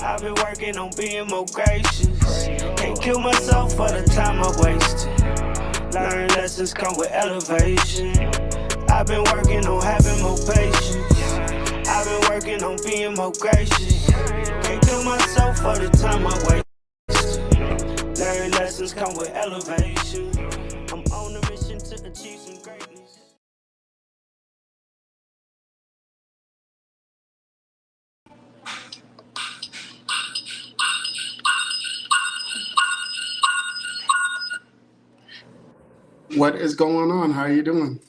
I've been working on being more gracious. Can't kill myself for the time I wasted. Learn lessons come with elevation. I've been working on having more patience. I've been working on being more gracious. Can't kill myself for the time I wasted. Learn lessons come with elevation. I'm on a mission to achieve some greatness. What is going on? How are you doing?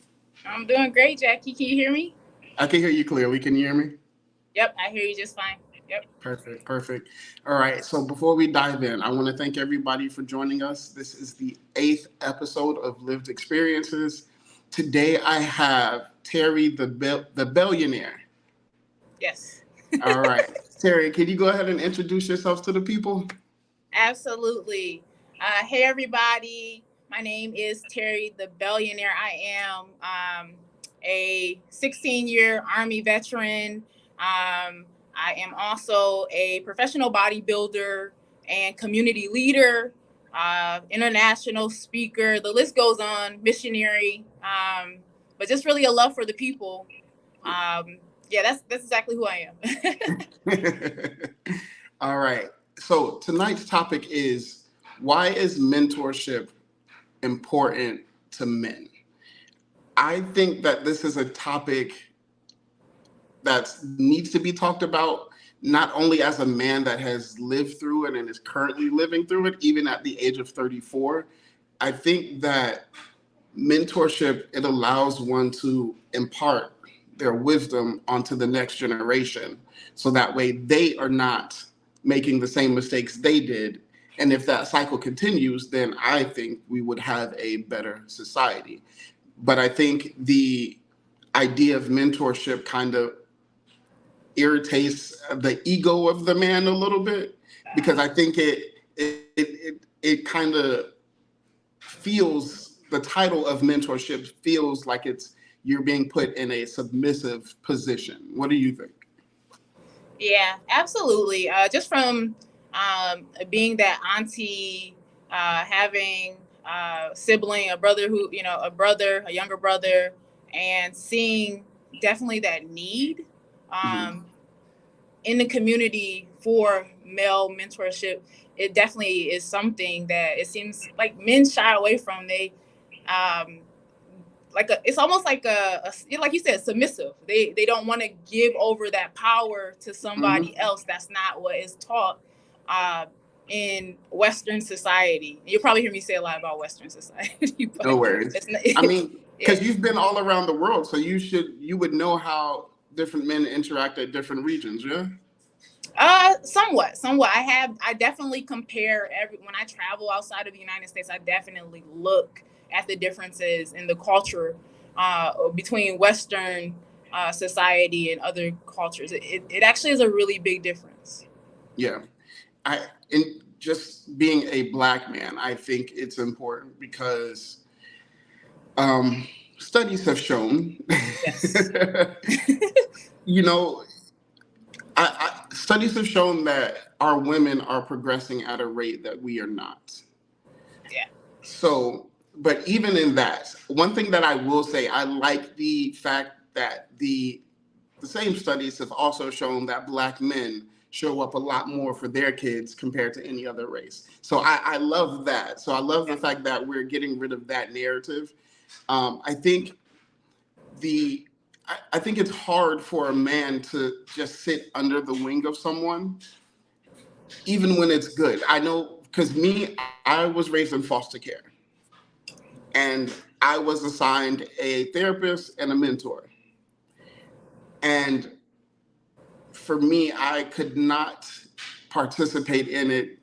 I'm doing great, Jackie. Can you hear me? I can hear you clearly. Can you hear me? Yep, I hear you just fine. Yep. Perfect, perfect. All right, so before we dive in, I want to thank everybody for joining us. This is the 8th episode of Lived Experiences. Today I have Terry the Billionaire. Yes. All right. Terry, can you go ahead and introduce yourself to the people? Absolutely. Hey, everybody. My name is Terry the Billionaire. I am a 16-year Army veteran. I am also a professional bodybuilder and community leader, international speaker. The list goes on, missionary, but just really a love for the people. Yeah, that's exactly who I am. All right. So tonight's topic is, why is mentorship important to men? I think that this is a topic that needs to be talked about, not only as a man that has lived through it and is currently living through it, even at the age of 34. I think that mentorship, it allows one to impart their wisdom onto the next generation, so that way they are not making the same mistakes they did. And if that cycle continues, then I think we would have a better society. But I think the idea of mentorship kind of irritates the ego of the man a little bit, because I think it kind of feels, the title of mentorship feels like you're being put in a submissive position. What do you think? Yeah, absolutely. Just from being that auntie, having a sibling, a brother a younger brother, and seeing definitely that need in the community for male mentorship. It definitely is something that it seems like men shy away from. They it's almost like like you said, submissive. They don't want to give over that power to somebody else. That's not what is taught in Western society. You'll probably hear me say a lot about Western society. But no worries. I mean, because you've been all around the world, so you would know how different men interact at different regions, yeah? Somewhat. I definitely compare when I travel outside of the United States, I definitely look at the differences in the culture between Western society and other cultures. It actually is a really big difference. Yeah. In just being a Black man, I think it's important because studies have shown, yes. Studies have shown that our women are progressing at a rate that we are not. Yeah. So, but even in that, one thing that I will say, I like the fact that the same studies have also shown that Black men show up a lot more for their kids compared to any other race. So I love that. So I love the fact that we're getting rid of that narrative. I think it's hard for a man to just sit under the wing of someone, even when it's good. I know, because I was raised in foster care, and I was assigned a therapist and a mentor. And for me, I could not participate in it.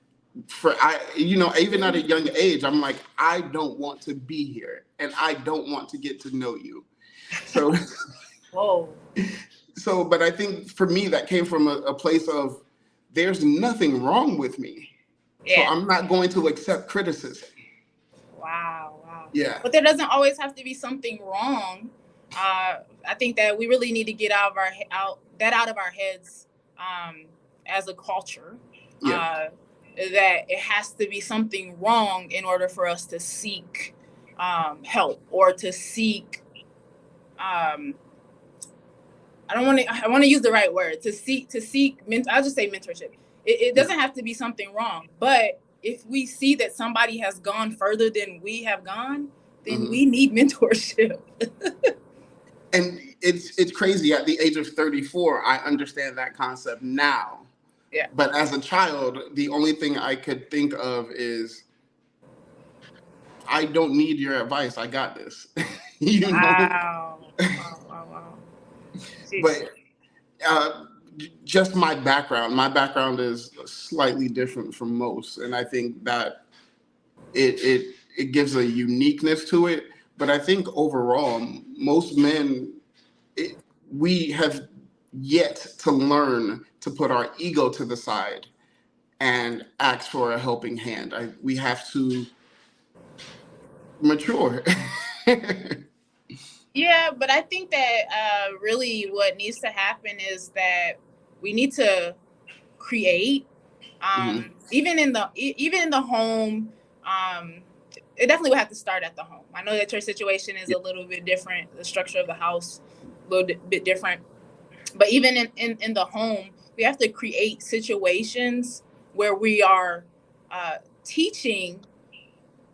Even at a young age, I'm like, I don't want to be here, and I don't want to get to know you. So, whoa. So, but I think for me, that came from a place of, there's nothing wrong with me. Yeah. So I'm not going to accept criticism. Wow. Yeah. But there doesn't always have to be something wrong. I think that we really need to get out of our heads. as a culture, Yeah. that it has to be something wrong in order for us to seek help or to seek. I want to use the right word, to seek. I'll just say mentorship. It doesn't have to be something wrong, but if we see that somebody has gone further than we have gone, then we need mentorship. And it's crazy. At the age of 34, I understand that concept now. Yeah. But as a child, the only thing I could think of is, I don't need your advice. I got this. You know? Wow. But just my background is slightly different from most. And I think that it gives a uniqueness to it. But I think overall, most men, we have yet to learn to put our ego to the side and ask for a helping hand. We have to mature. Yeah, but I think that really what needs to happen is that we need to create, even in the home. It definitely would have to start at the home. I know that your situation is a little bit different, the structure of the house a little bit different, but even in the home, we have to create situations where we are teaching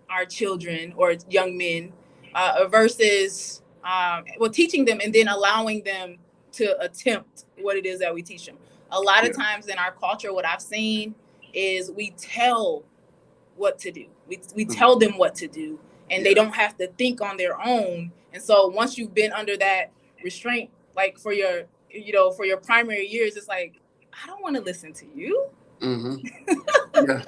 our children or young men versus teaching them and then allowing them to attempt what it is that we teach them. A lot of times in our culture, what I've seen is we tell what to do. We tell them what to do, and they don't have to think on their own. And so once you've been under that restraint, like for your primary years, it's like, I don't want to listen to you. Yeah.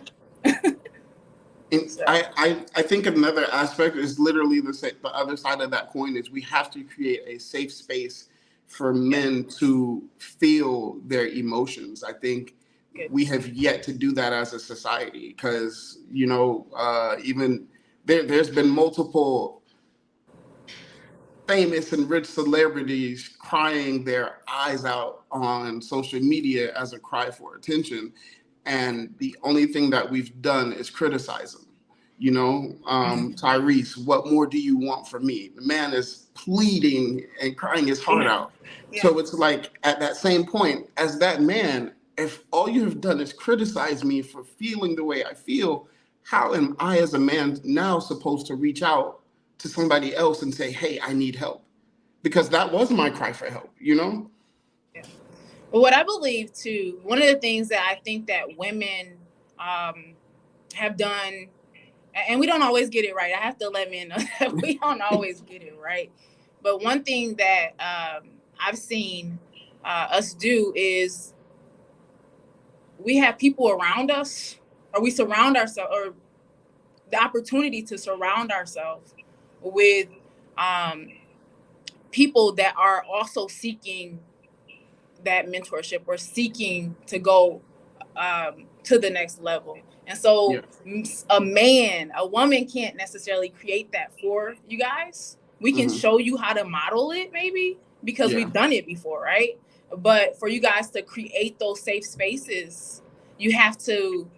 And I think another aspect is literally the other side of that coin is we have to create a safe space for men to feel their emotions. I think we have yet to do that as a society because, even there's been multiple famous and rich celebrities crying their eyes out on social media as a cry for attention. And the only thing that we've done is criticize them. Tyrese, what more do you want from me? The man is pleading and crying his heart out. Yeah. So it's like at that same point, as that man, if all you have done is criticize me for feeling the way I feel, how am I as a man now supposed to reach out to somebody else and say, hey, I need help? Because that was my cry for help, Yeah. Well, what I believe too, one of the things that I think that women have done, and we don't always get it right. I have to let men know that we don't always get it right. But one thing that I've seen us do is we have people around us, or we surround ourselves, or the opportunity to surround ourselves with people that are also seeking that mentorship or seeking to go to the next level. And so a woman can't necessarily create that for you guys. We can show you how to model it maybe because we've done it before, right? But for you guys to create those safe spaces, you have to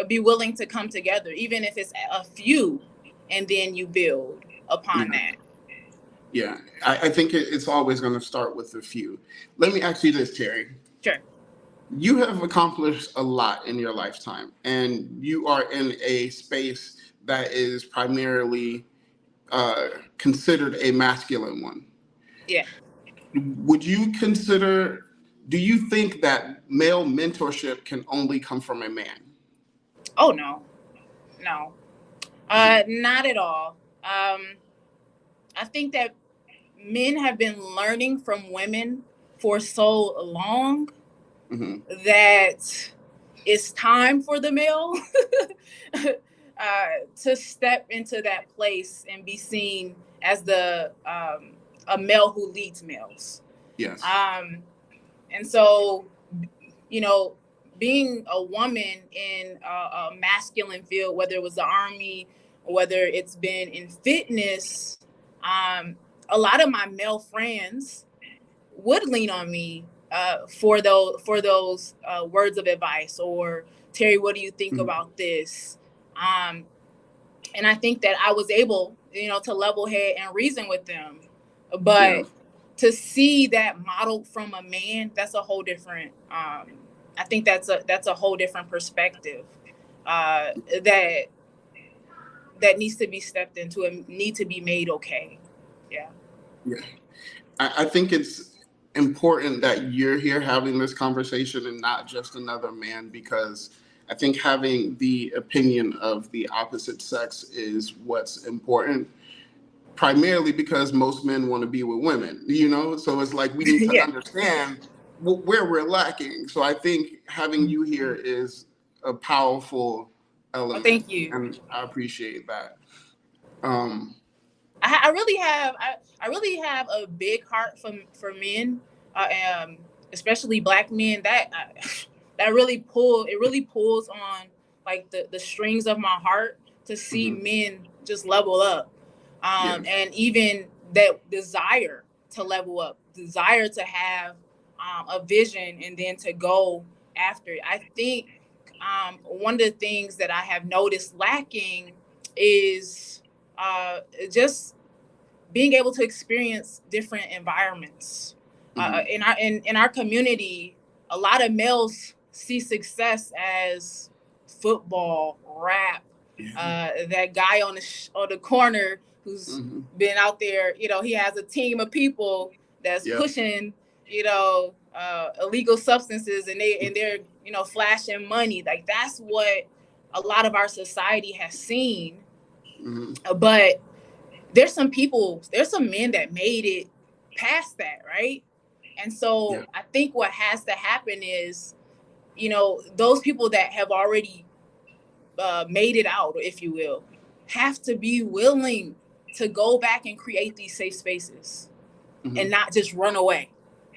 be willing to come together, even if it's a few, and then you build upon that. Yeah, I think it's always going to start with a few. Let me ask you this, Terry. Sure. You have accomplished a lot in your lifetime, and you are in a space that is primarily considered a masculine one. Yeah. Do you think that male mentorship can only come from a man? Oh, no, not at all. I think that men have been learning from women for so long that it's time for the male to step into that place and be seen as a male who leads males. Yes. And so, being a woman in a masculine field, whether it was the Army or whether it's been in fitness, a lot of my male friends would lean on me for those words of advice, or Terry, what do you think Mhm. about this? And I think that I was able, to level head and reason with them. Yeah. But to see that modeled from a man, that's a whole different. I think that's a whole different perspective that needs to be stepped into and need to be made okay. Yeah. Yeah. I think it's important that you're here having this conversation and not just another man, because I think having the opinion of the opposite sex is what's important, primarily because most men want to be with women, So it's like we need to Yeah. understand where we're lacking. So I think having you here is a powerful Oh, element, thank you. and I appreciate that. Um, I really have I really have a big heart for men, uh, um, especially black men. That really pulls on like the strings of my heart to see mhm, men just level up, yeah, and even that desire to level up, desire to have a vision and then to go after it. I think one of the things that I have noticed lacking is just being able to experience different environments. mhm, In our community, a lot of males see success as football, rap, yeah, that guy on the corner who's mhm, been out there. He has a team of people that's yeah, pushing, illegal substances, and they're flashing money. Like, that's what a lot of our society has seen. mhm, But there's some men that made it past that, right? And yeah, so I think what has to happen is, those people that have already made it out, if you will, have to be willing to go back and create these safe spaces and mhm, not just run away.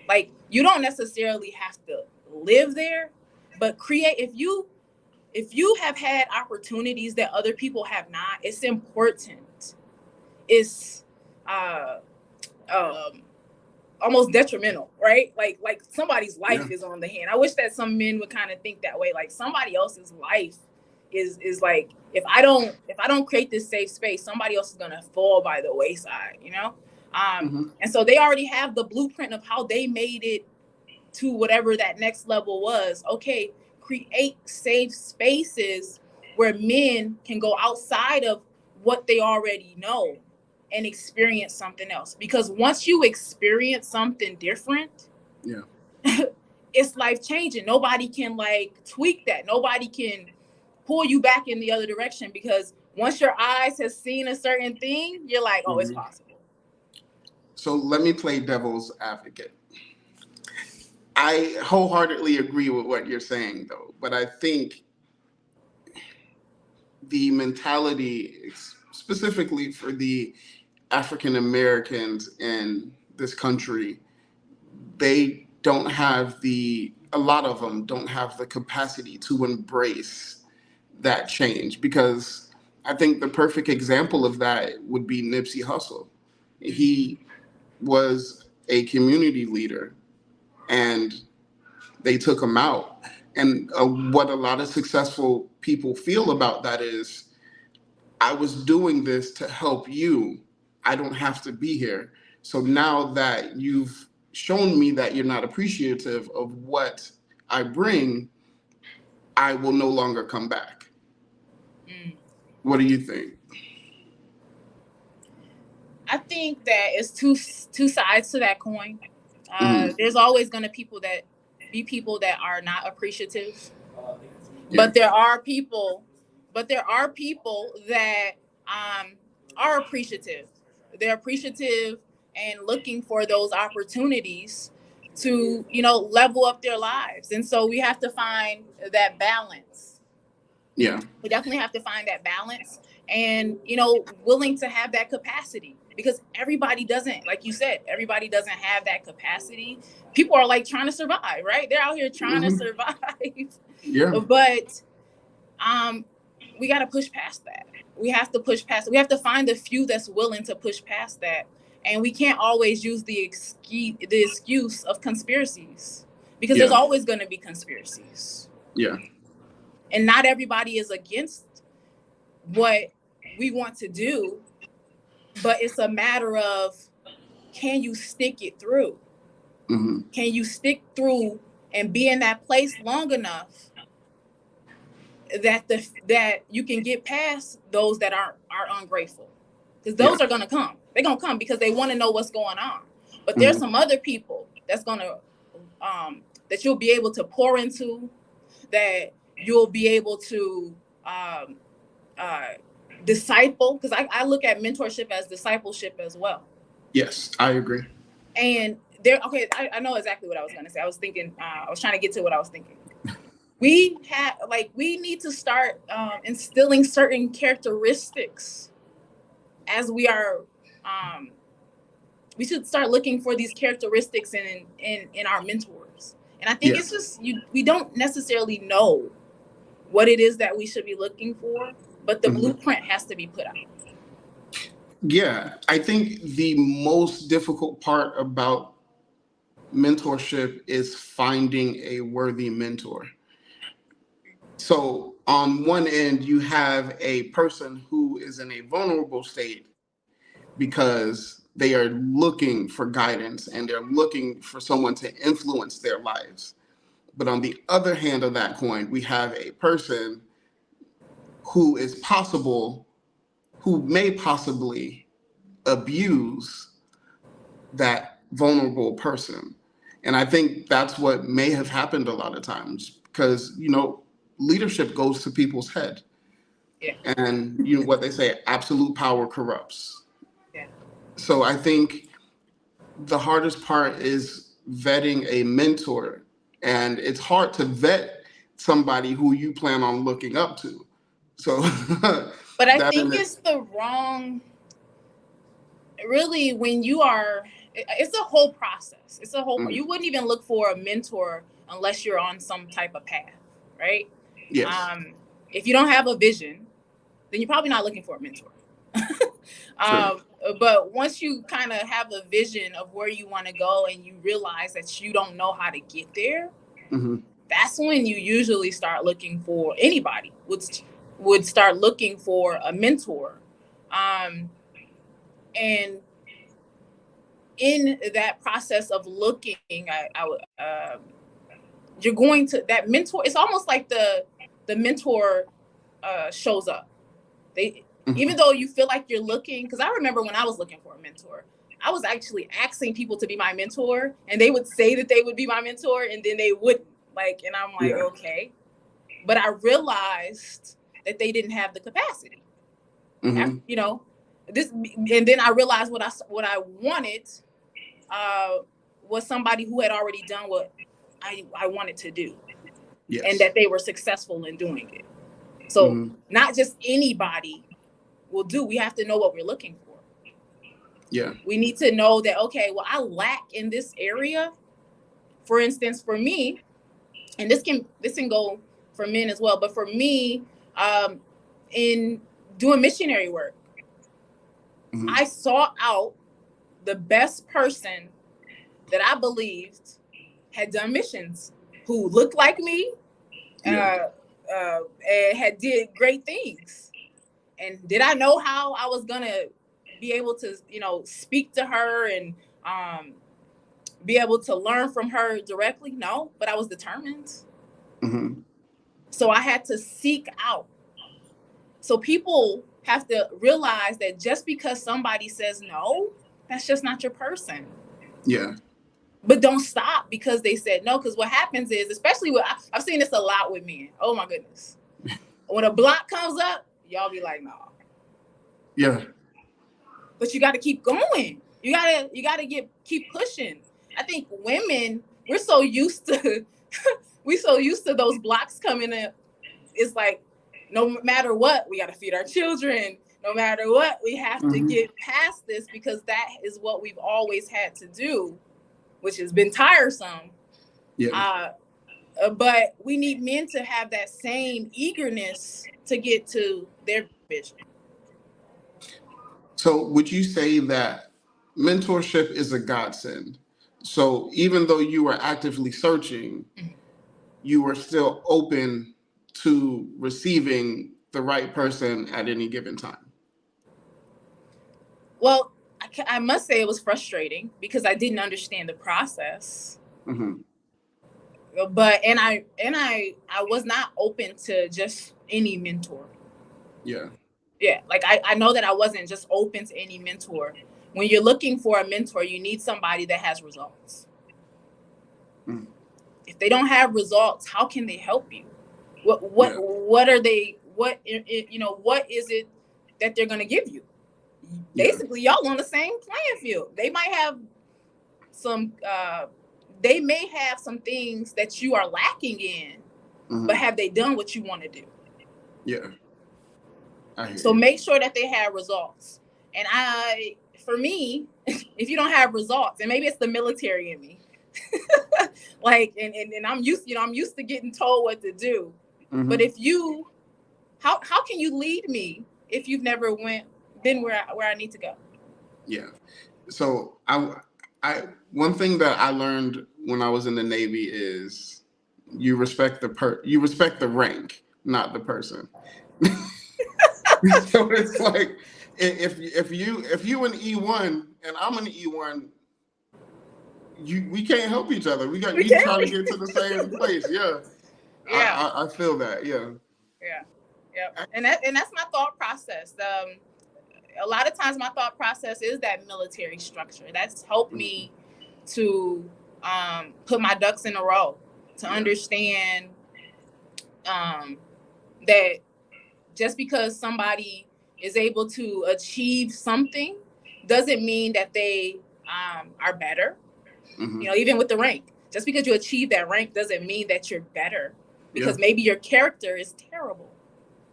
Like, you don't necessarily have to live there, but create. If you have had opportunities that other people have not, it's important. It's uh um almost detrimental, right? Like somebody's yeah, life is on the hand. I wish that some men would kind of think that way. Like, somebody else's life is like, if I don't create this safe space, somebody else is gonna fall by the wayside. mhm, And so they already have the blueprint of how they made it to whatever that next level was. Okay, create safe spaces where men can go outside of what they already know and experience something else. Because once you experience something different, yeah, it's life changing. Nobody can like tweak that. Nobody can pull you back in the other direction, because once your eyes have seen a certain thing, you're like, oh, it's mhm. possible. So let me play devil's advocate. I wholeheartedly agree with what you're saying, though, but I think the mentality, specifically for the African Americans in this country, they don't have a lot of them don't have the capacity to embrace that change, because I think the perfect example of that would be Nipsey Hussle. He was a community leader, and they took him out. And what a lot of successful people feel about that is, I was doing this to help you. I don't have to be here. So now that you've shown me that you're not appreciative of what I bring, I will no longer come back. Mm. What do you think? I think that it's two sides to that coin. Hmm. There's always going to be people that are not appreciative, Yeah. but there are people that um, are appreciative. They're appreciative and looking for those opportunities to level up their lives, and so we have to find that balance. Yeah. We definitely have to find that balance, and willing to have that capacity, because everybody doesn't, like you said, everybody doesn't have that capacity. People are like trying to survive, right? They're out here trying to Hmm. survive. Yeah. But um we got to push past that. We have to push past it. We have to find the few that's willing to push past that, and we can't always use the excuse of conspiracies. because there's always going to be conspiracies. Yeah. And not everybody is against what we want to do, but it's a matter of, can you stick it through? Mm-hmm. Can you stick through and be in that place long enough that you can get past those that are ungrateful? Because those are going to come. They're going to come because they want to know what's going on. But there's some other people that's going to that you'll be able to pour into, that you'll be able to disciple, because I look at mentorship as discipleship as well. Yes, I agree. And I know exactly what I was going to say. I was thinking, I was trying to get to what I was thinking. We need to start instilling certain characteristics as we are. We should start looking for these characteristics in our mentors. And I think it's just we don't necessarily know what it is that we should be looking for, but the blueprint has to be put out. Yeah, I think the most difficult part about mentorship is finding a worthy mentor. So on one end, you have a person who is in a vulnerable state because they are looking for guidance and they're looking for someone to influence their lives. But on the other hand of that coin, we have a person who may possibly abuse that vulnerable person. And I think that's what may have happened a lot of times, because, leadership goes to people's head. Yeah. And what they say, absolute power corrupts. Yeah. So I think the hardest part is vetting a mentor. And it's hard to vet somebody who you plan on looking up to. So but I think it's the wrong, really, when you are, it's a whole process. It's a whole, you wouldn't even look for a mentor unless you're on some type of path, right? Yes. If you don't have a vision, then you're probably not looking for a mentor. But once you kind of have a vision of where you want to go and you realize that you don't know how to get there, that's when you usually start looking for, anybody would start looking for a mentor. And in that process of looking, you're going to, that mentor, it's almost like the mentor shows up. Even though you feel like you're looking, because I remember when I was looking for a mentor, I was actually asking people to be my mentor, and they would say that they would be my mentor, and then they wouldn't. And I'm like, okay. But I realized that they didn't have the capacity. After, this, and then I realized what I wanted was somebody who had already done what I wanted to do, and that they were successful in doing it. So not just anybody will do. We have to know what we're looking for. Yeah. We need to know that, okay, well, I lack in this area. For instance, for me, and this can go for men as well, but for me, in doing missionary work, I sought out the best person that I believed had done missions, who looked like me, and had did great things. And did I know how I was gonna be able to, speak to her and be able to learn from her directly? No, but I was determined. So I had to seek out. So people have to realize that just because somebody says no, that's just not your person. Yeah. But don't stop because they said no, because what happens is, especially I've seen this a lot with men. Oh my goodness. When a block comes up, y'all be like, no. Yeah. But you got to keep going. You got to keep pushing. I think women, we're so used to those blocks coming up. It's like, no matter what, we got to feed our children. No matter what, we have to get past this, because that is what we've always had to do, which has been tiresome. Yeah. But we need men to have that same eagerness to get to their vision. So would you say that mentorship is a godsend? So even though you were actively searching, you were still open to receiving the right person at any given time. Well, I must say it was frustrating because I didn't understand the process. Mm-hmm. But I was not open to just any mentor. Yeah. Yeah, like I know that I wasn't just open to any mentor. When you're looking for a mentor, you need somebody that has results. Mm. If they don't have results, how can they help you? Yeah. What are they? What what is it that they're gonna give you? Yeah. Basically, y'all on the same playing field. They might have some. They may have some things that you are lacking in, Mm-hmm. but have they done what you want to do? Yeah. I hear So you. make sure that they have results. And for me, if you don't have results, and maybe it's the military in me, like, and I'm used to getting told what to do. Mm-hmm. But if you, how can you lead me if you've never been where I need to go? Yeah. So I one thing that I learned when I was in the Navy is you respect the rank, not the person. So it's like if you an E1 and I'm an E1, we can't help each other. We trying to get to the same place. Yeah. Yeah. I feel that. Yeah. Yeah. And that's my thought process. A lot of times my thought process is that military structure. That's helped me to put my ducks in a row, to understand that just because somebody is able to achieve something doesn't mean that they are better. Mm-hmm. Even with the rank, just because you achieve that rank doesn't mean that you're better, because maybe your character is terrible.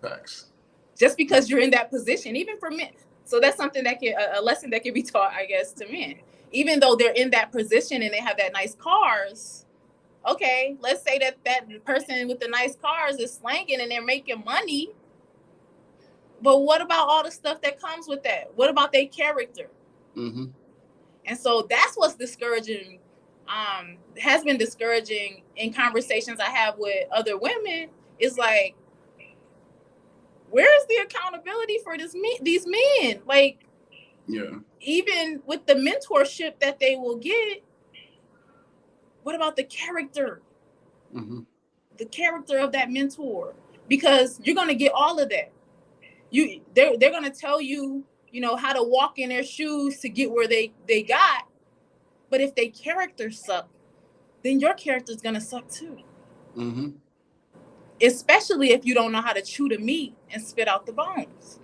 Facts. Just because you're in that position, even for men. So that's something that a lesson that can be taught, I guess, to men. Even though they're in that position and they have that nice cars, okay, let's say that person with the nice cars is slanging and they're making money. But what about all the stuff that comes with that? What about their character? Mm-hmm. And so that's what's discouraging, has been discouraging in conversations I have with other women. Is like, where is the accountability for these men? Like, yeah, even with the mentorship that they will get, what about the character? Mm-hmm. The character of that mentor, because you're gonna get all of that. They're gonna tell you, how to walk in their shoes to get where they got. But if their character suck, then your character is gonna suck too. Mm-hmm. Especially if you don't know how to chew the meat and spit out the bones.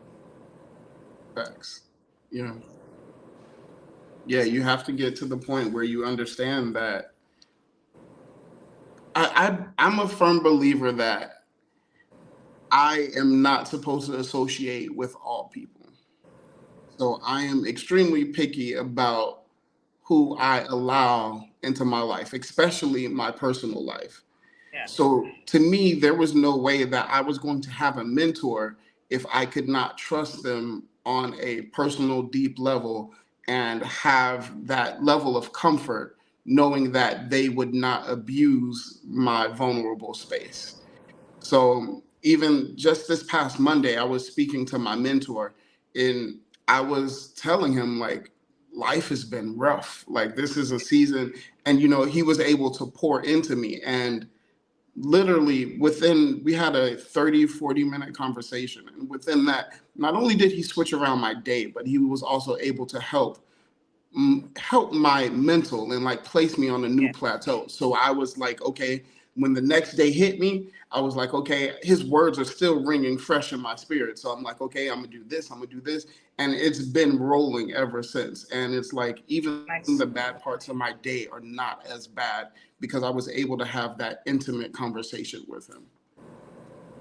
Facts. Yeah. Yeah, you have to get to the point where you understand that. I'm a firm believer that I am not supposed to associate with all people. So I am extremely picky about who I allow into my life, especially my personal life. Yeah. So to me, there was no way that I was going to have a mentor if I could not trust them on a personal, deep level and have that level of comfort knowing that they would not abuse my vulnerable space. So even just this past Monday, I was speaking to my mentor and I was telling him, like, life has been rough. Like, this is a season. And, he was able to pour into me. And literally we had a 30-40 minute conversation. And within that, not only did he switch around my day, but he was also able to help my mental and like place me on a new plateau. So I was like, okay, when the next day hit me, I was like, okay, his words are still ringing fresh in my spirit. So I'm like, okay, I'm gonna do this, I'm gonna do this. And it's been rolling ever since. And it's like, even the bad parts of my day are not as bad because I was able to have that intimate conversation with him.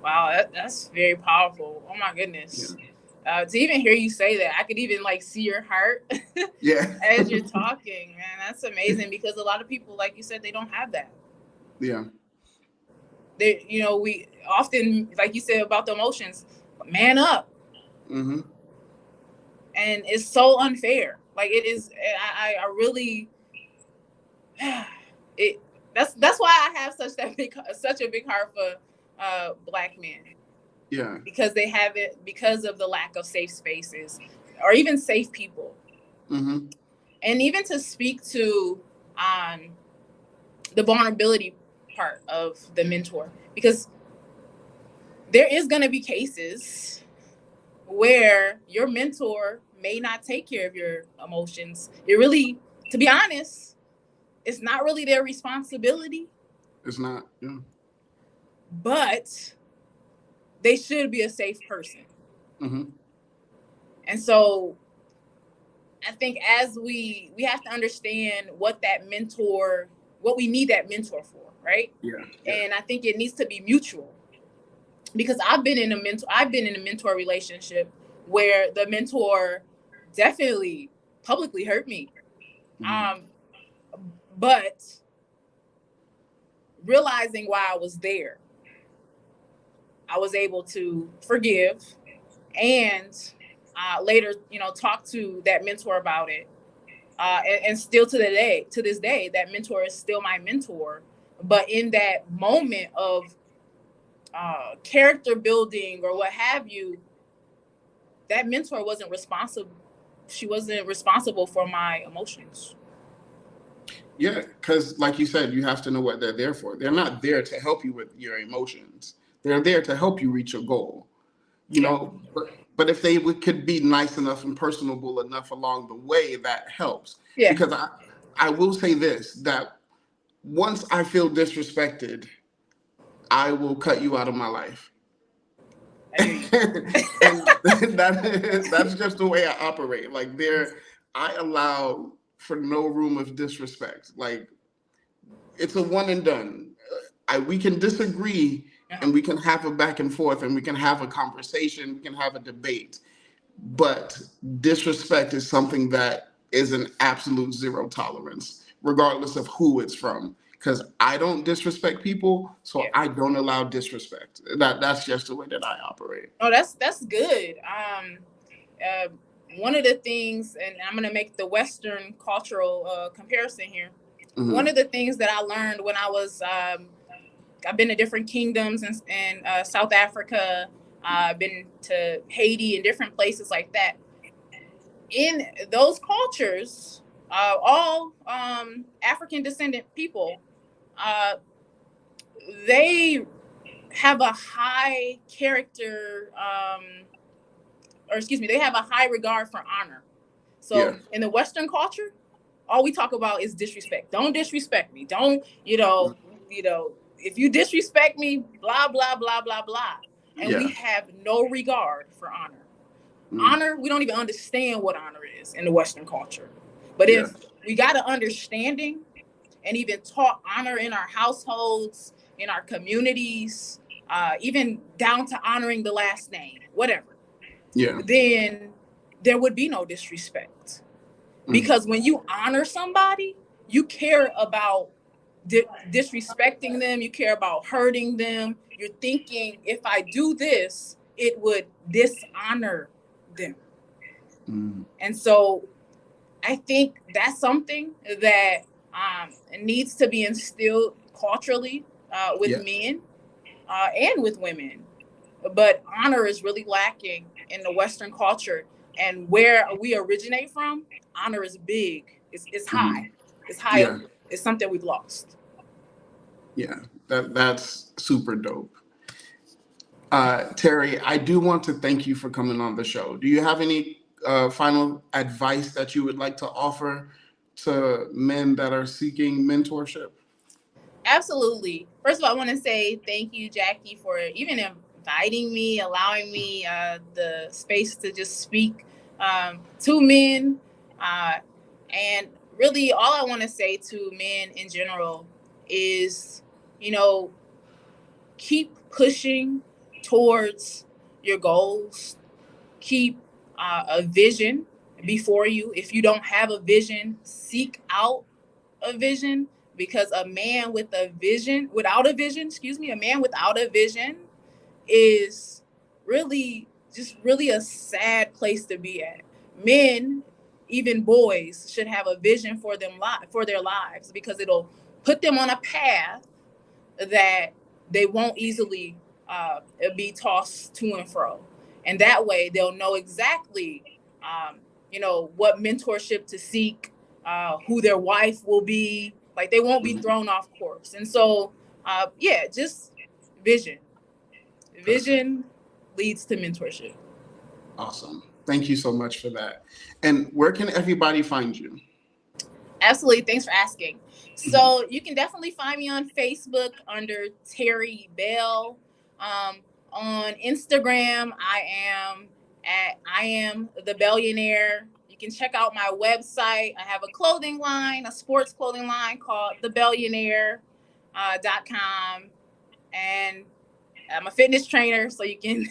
Wow, that's very powerful. Oh my goodness. Yeah. To even hear you say that, I could even like see your heart Yeah. as you're talking, man. That's amazing, because a lot of people, like you said, they don't have that. Yeah. They, we often, like you said about the emotions, man up. Mm-hmm. And it's so unfair. Like, it is. I really it that's why I have such a big heart for Black men, Yeah. because they have it because of the lack of safe spaces or even safe people. Mm-hmm. And even to speak to the vulnerability part of the mentor, because there is going to be cases where your mentor may not take care of your emotions. It really, to be honest, it's not really their responsibility, It's not. Yeah. but they should be a safe person. Mm-hmm. And so I think as we have to understand what we need that mentor for, right? Yeah. And I think it needs to be mutual, because I've been in a mentor relationship where the mentor definitely publicly hurt me. Mm-hmm. But realizing why I was there, I was able to forgive, and later, talk to that mentor about it. And still to this day, that mentor is still my mentor. But in that moment of character building or what have you, that mentor wasn't responsible. She wasn't responsible for my emotions. Yeah, because like you said, you have to know what they're there for. They're not there to help you with your emotions. They're there to help you reach your goal. You Yeah. know, but if they could be nice enough and personable enough along the way, that helps. Yeah. Because I will say this, that once I feel disrespected, I will cut you out of my life. I hear you. And that's just the way I operate. Like I allow for no room of disrespect. Like it's a one and done. We can disagree Uh-huh. and we can have a back and forth and we can have a conversation, we can have a debate. But disrespect is something that is an absolute zero tolerance, regardless of who it's from. Because I don't disrespect people, so Yeah. I don't allow disrespect. That's just the way that I operate. Oh, that's good. Uh, One of the things, and I'm gonna make the Western cultural comparison here. One Hmm. of the things that I learned when I've been to different kingdoms in South Africa. I've been to Haiti and different places like that. In those cultures, all African descendant people, uh, they have a high character, or excuse me, they have a high regard for honor. Yeah. So in the Western culture, all we talk about is disrespect. Don't disrespect me. Don't, if you disrespect me, blah, blah, blah, blah, blah. And we Yeah. have no regard for honor. Mm. Honor, we don't even understand what honor is in the Western culture. But Yeah. if we got an understanding and even taught honor in our households, in our communities, even down to honoring the last name, whatever, Yeah. then there would be no disrespect. Mm. Because when you honor somebody, you care about disrespecting them, you care about hurting them. You're thinking, if I do this, it would dishonor them. Mm. And so I think that's something that needs to be instilled culturally with Yeah. men and with women. But honor is really lacking in the Western culture. And where we originate from, honor is big. It's Hmm. high. It's high up Yeah. there. It's something we've lost. Yeah. That's super dope. Terry, I do want to thank you for coming on the show. Do you have any final advice that you would like to offer to men that are seeking mentorship? Absolutely. First of all, I want to say thank you, Jackie, for even inviting me, allowing me the space to just speak to men. Uh, and really, all I want to say to men in general is, you know, keep pushing towards your goals. Keep a vision before you. If you don't have a vision, seek out a vision, because a man without a vision, a man without a vision is really just really a sad place to be at. Men, even boys should have a vision for for their lives, because it'll put them on a path that they won't easily be tossed to and fro. And that way they'll know exactly, what mentorship to seek, who their wife will be. Like, they won't be thrown off course. And so, just vision. Vision leads to mentorship. Awesome. Thank you so much for that. And where can everybody find you? Absolutely. Thanks for asking. So you can definitely find me on Facebook under Terry Bell. On Instagram, I am the Billionaire. You can check out my website. I have a clothing line, a sports clothing line called thebillionaire.com. And I'm a fitness trainer, so you can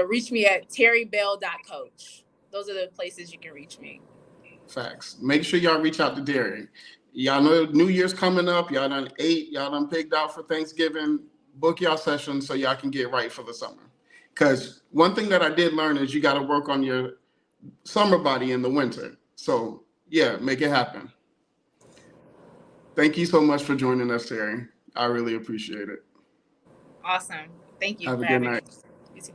reach me at terrybell.coach. Those are the places you can reach me. Facts. Make sure y'all reach out to Derry. Y'all know New Year's coming up. Y'all done ate. Y'all done picked out for Thanksgiving. Book y'all sessions so y'all can get right for the summer. Because one thing that I did learn is you got to work on your summer body in the winter. So, yeah, make it happen. Thank you so much for joining us, Terry. I really appreciate it. Awesome. Thank you. Have a good night. You too.